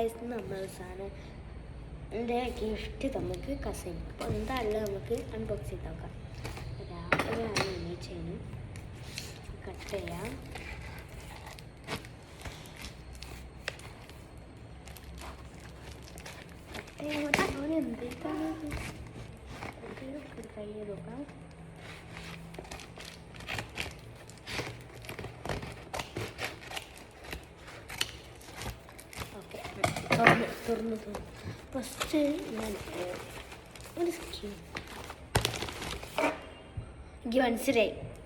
Guys നമ്മളൊരു സാധനം എൻ്റെ ഗിഫ്റ്റ് നമുക്ക് കസിൻ. അപ്പോൾ എന്തായാലും നമുക്ക് അൺബോക്സ് ചെയ്ത് നോക്കാം. രാവിലെയാണ് എണീച്ചതിന് കട്ട് ചെയ്യാം. കട്ട് ചെയ്യാൻ എന്താണ് ട്രൈ ചെയ്ത് നോക്കാം. തുറന്നു ഫസ്റ്റ് ഞാൻ ഒരു സ്കീം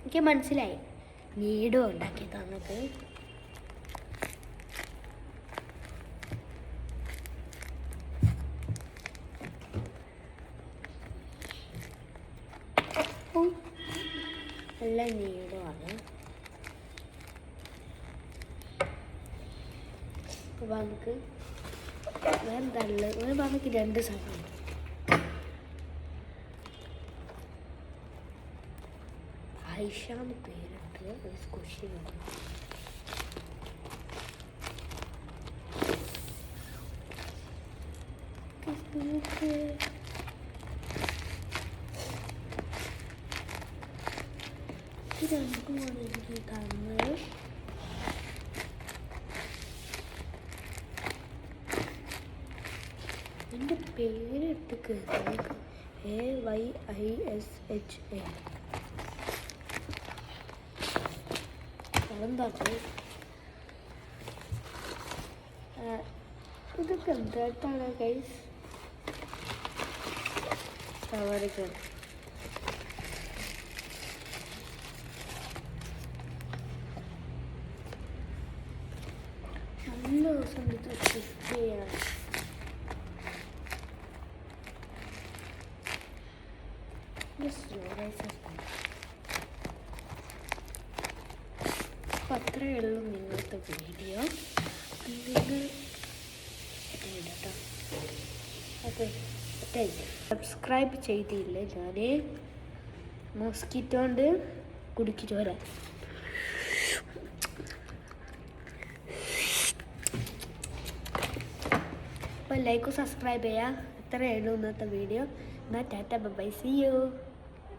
എനിക്ക് മനസ്സിലായി വീഡിയോ ഉണ്ടാക്കി തന്നത്. നല്ല നീടമാണ്. അപ്പോൾ നമുക്ക് നമുക്ക് രണ്ട് സാധനം ഐഷാന്ന് പേരിട്ട് ഒരു സ്കുഷിയുണ്ട്. ഇത് രണ്ടുമാണ് എനിക്ക് തന്നത്. എൻ്റെ പേരിട്ട് കേൾക്കുന്നത് AYISHA. അതെന്താണ് ഇതൊക്കെ എന്തായിട്ടാണ് ഗൈസ്? സവാരികൾ നല്ല ദിവസം ഇത് ചെക്ക് ചെയ്യാൻ. അപ്പോൾ അത്രയേ ഉള്ളൂ നിങ്ങളുടെ വീഡിയോ. നിങ്ങൾ കേട്ടോ ഓക്കെ. സബ്സ്ക്രൈബ് ചെയ്തില്ലേ? ഞാൻ മോസ്കിറ്റോ കൊണ്ട് കുടിച്ചിട്ട് വരാം. അപ്പോൾ ലൈക്കും സബ്സ്ക്രൈബ് ചെയ്യുക. അത്രയേ ഉള്ളൂ ഇന്നത്തെ വീഡിയോ. എന്നാൽ ടാറ്റ ബൈ, സീ യു.